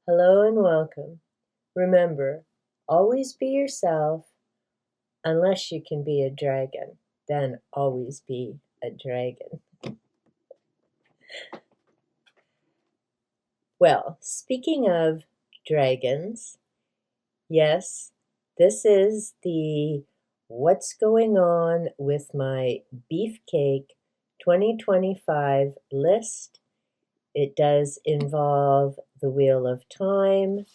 Hello and welcome. Remember, always be yourself unless you can be a dragon. Then always be a dragon. Well, speaking of dragons, yes, this is the What's Going On with My Beefcake 2025 list. It does involve the Wheel of Time.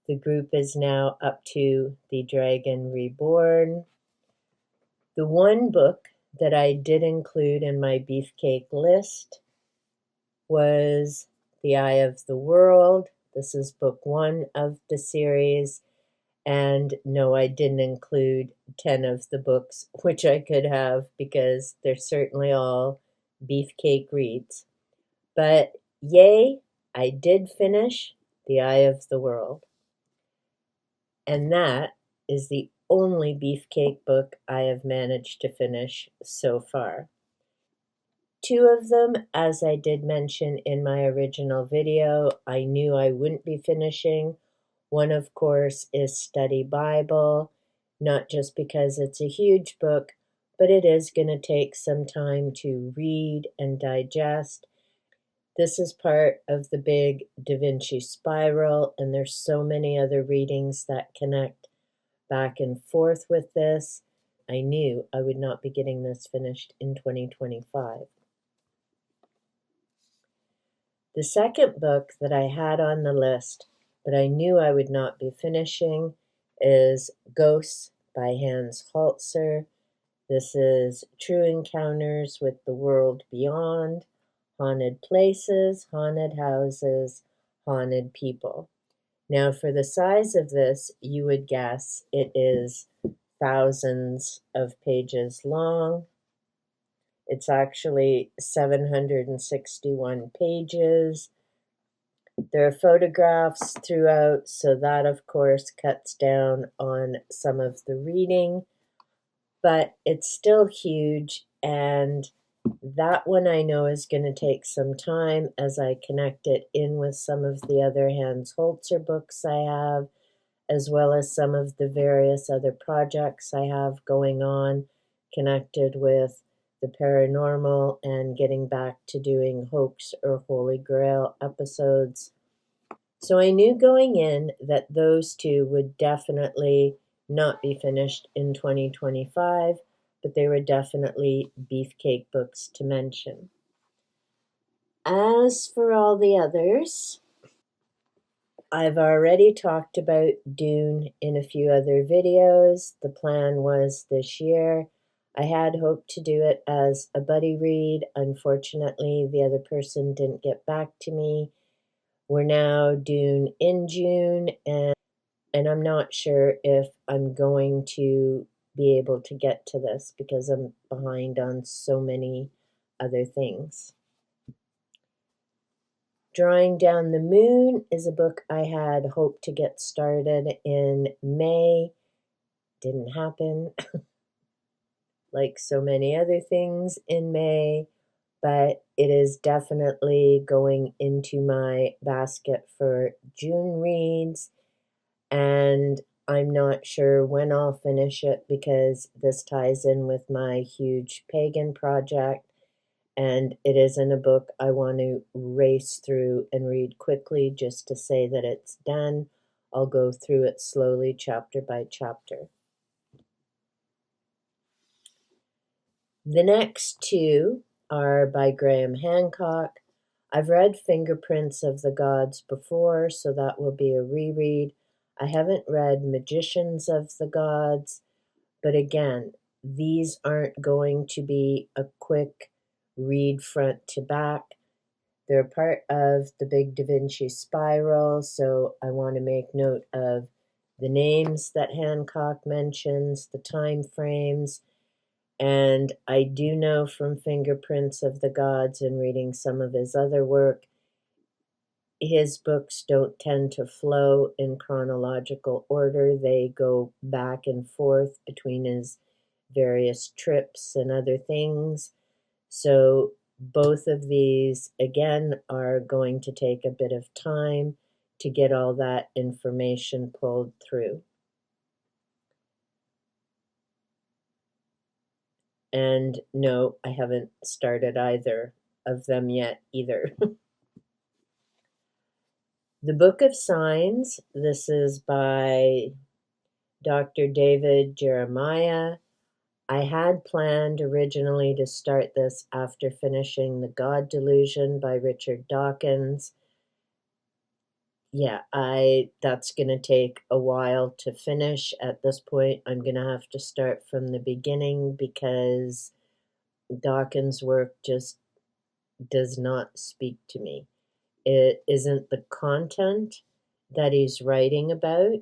The group is now up to The Dragon Reborn. The one book that I did include in my Beefcake list was The Eye of the World. This is book one of the series. And no, I didn't include 10 of the books, which I could have because they're certainly all Beefcake reads. But yay, I did finish The Eye of the World. And that is the only Beefcake book I have managed to finish so far. Two of them, as I did mention in my original video, I knew I wouldn't be finishing. One, of course, is Study Bible, not just because it's a huge book, but it is going to take some time to read and digest. This is part of the big Da Vinci spiral, and there's so many other readings that connect back and forth with this. I knew I would not be getting this finished in 2025. The second book that I had on the list, but I knew I would not be finishing, is Ghosts by Hans Holzer. This is True Encounters with the World Beyond, Haunted Places, Haunted Houses, Haunted People. Now, for the size of this, you would guess it is thousands of pages long. It's actually 761 pages. There are photographs throughout, so that, of course, cuts down on some of the reading, but it's still huge, and that one I know is going to take some time as I connect it in with some of the other Hans Holzer books I have, as well as some of the various other projects I have going on connected with the paranormal and getting back to doing hoax or Holy Grail episodes. So I knew going in that those two would definitely not be finished in 2025, but they were definitely Beefcake books to mention. As for all the others, I've already talked about Dune in a few other videos. The plan was this year. I had hoped to do it as a buddy read. Unfortunately, the other person didn't get back to me. We're now Dune in June, and I'm not sure if I'm going to be able to get to this because I'm behind on so many other things. Drawing Down the Moon is a book I had hoped to get started in May. Didn't happen, like so many other things in May, but it is definitely going into my basket for June reads, and I'm not sure when I'll finish it because this ties in with my huge pagan project. And it isn't a book I want to race through and read quickly just to say that it's done. I'll go through it slowly, chapter by chapter. The next two are by Graham Hancock. I've read Fingerprints of the Gods before, so that will be a reread. I haven't read Magicians of the Gods, but again, these aren't going to be a quick read front to back. They're part of the big Da Vinci spiral, so I want to make note of the names that Hancock mentions, the time frames, and I do know from Fingerprints of the Gods and reading some of his other work, his books don't tend to flow in chronological order. They go back and forth between his various trips and other things. So both of these, again, are going to take a bit of time to get all that information pulled through. And no, I haven't started either of them yet either. The Book of Signs, this is by Dr. David Jeremiah. I had planned originally to start this after finishing The God Delusion by Richard Dawkins. Yeah, that's going to take a while to finish. At this point, I'm going to have to start from the beginning because Dawkins' work just does not speak to me. It isn't the content that he's writing about.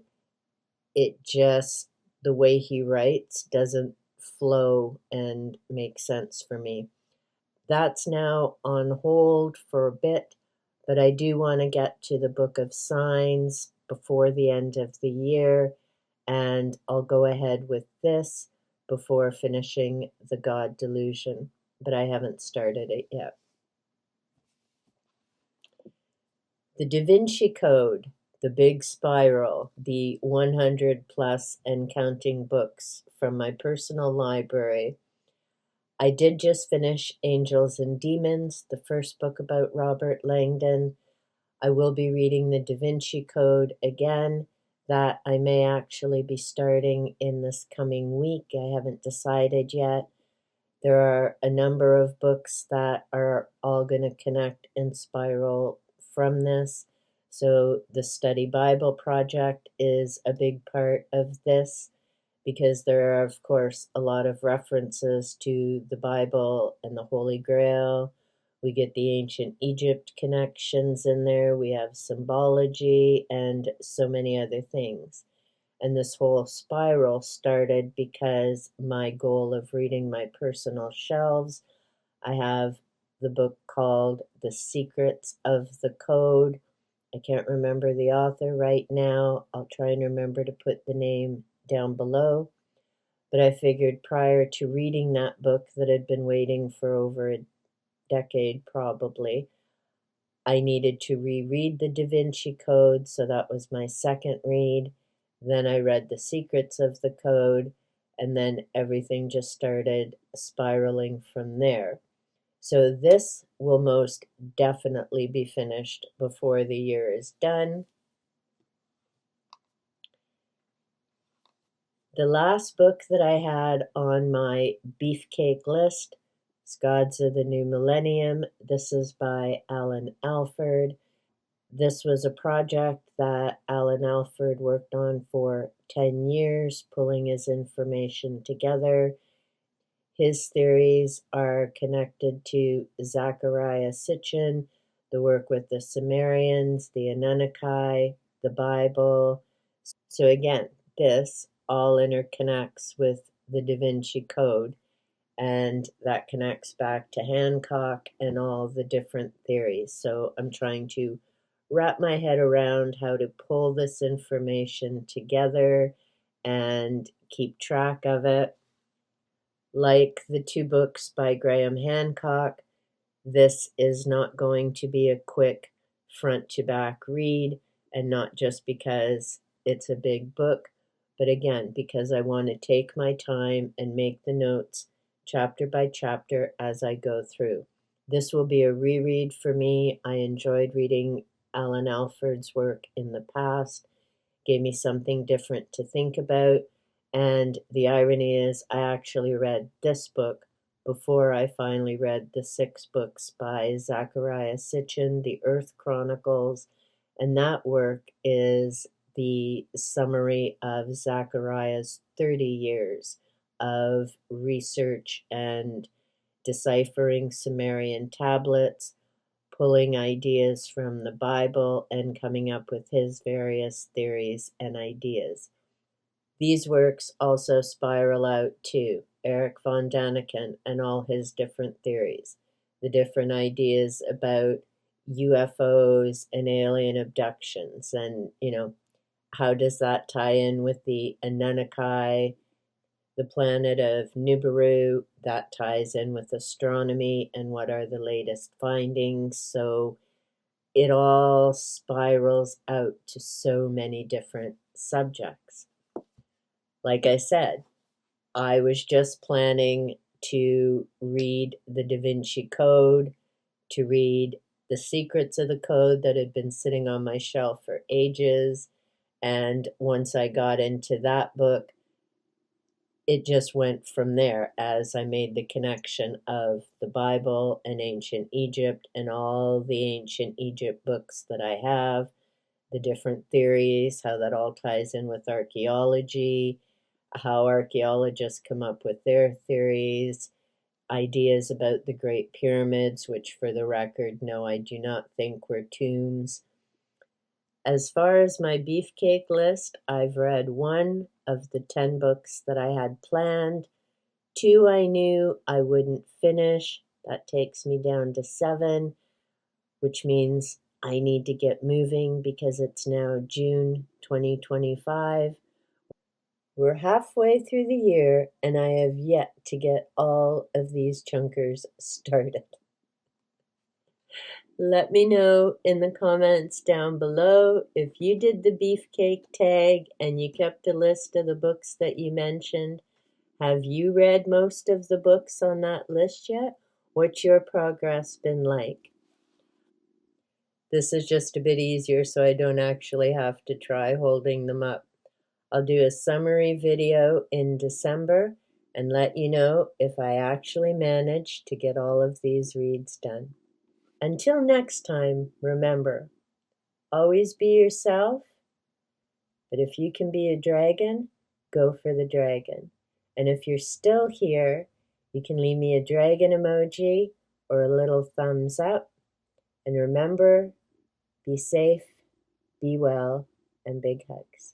It just, the way he writes doesn't flow and make sense for me. That's now on hold for a bit, but I do want to get to the Book of Signs before the end of the year, and I'll go ahead with this before finishing The God Delusion, but I haven't started it yet. The Da Vinci Code, The Big Spiral, the 100 plus and counting books from my personal library. I did just finish Angels and Demons, the first book about Robert Langdon. I will be reading the Da Vinci Code again. That I may actually be starting in this coming week. I haven't decided yet. There are a number of books that are all going to connect and spiral from this. So the Study Bible Project is a big part of this because there are, of course, a lot of references to the Bible and the Holy Grail. We get the ancient Egypt connections in there. We have symbology and so many other things. And this whole spiral started because my goal of reading my personal shelves, I have the book called The Secrets of the Code. I can't remember the author right now. I'll try and remember to put the name down below. But I figured prior to reading that book that had been waiting for over a decade probably, I needed to reread the Da Vinci Code, so that was my second read. Then I read The Secrets of the Code, and then everything just started spiraling from there. So this will most definitely be finished before the year is done. The last book that I had on my Beefcake list is Gods of the New Millennium. This is by Alan Alford. This was a project that Alan Alford worked on for 10 years, pulling his information together. His theories are connected to Zecharia Sitchin, the work with the Sumerians, the Anunnaki, the Bible. So again, this all interconnects with the Da Vinci Code, and that connects back to Hancock and all the different theories. So I'm trying to wrap my head around how to pull this information together and keep track of it. Like the two books by Graham Hancock, this is not going to be a quick front to back read, and not just because it's a big book, but again, because I want to take my time and make the notes chapter by chapter as I go through. This will be a reread for me. I enjoyed reading Alan Alford's work in the past, gave me something different to think about. And the irony is, I actually read this book before I finally read the 6 books by Zecharia Sitchin, The Earth Chronicles, and that work is the summary of Zechariah's 30 years of research and deciphering Sumerian tablets, pulling ideas from the Bible, and coming up with his various theories and ideas. These works also spiral out to Eric von Daniken and all his different theories, the different ideas about UFOs and alien abductions, and, how does that tie in with the Anunnaki, the planet of Nibiru, that ties in with astronomy, and what are the latest findings. So it all spirals out to so many different subjects. Like I said, I was just planning to read the Da Vinci Code, to read The Secrets of the Code that had been sitting on my shelf for ages. And once I got into that book, it just went from there as I made the connection of the Bible and ancient Egypt and all the ancient Egypt books that I have, the different theories, how that all ties in with archaeology, how archaeologists come up with their theories, ideas about the Great Pyramids, which, for the record, no, I do not think were tombs. As far as my beefcake list, I've read 1 of the 10 books that I had planned. 2 I knew I wouldn't finish. That takes me down to 7, which means I need to get moving because it's now June 2025. We're halfway through the year and I have yet to get all of these chunkers started. Let me know in the comments down below if you did the beefcake tag and you kept a list of the books that you mentioned. Have you read most of the books on that list yet? What's your progress been like? This is just a bit easier so I don't actually have to try holding them up. I'll do a summary video in December and let you know if I actually manage to get all of these reads done. Until next time, remember, always be yourself, but if you can be a dragon, go for the dragon. And if you're still here, you can leave me a dragon emoji or a little thumbs up. And remember, be safe, be well, and big hugs.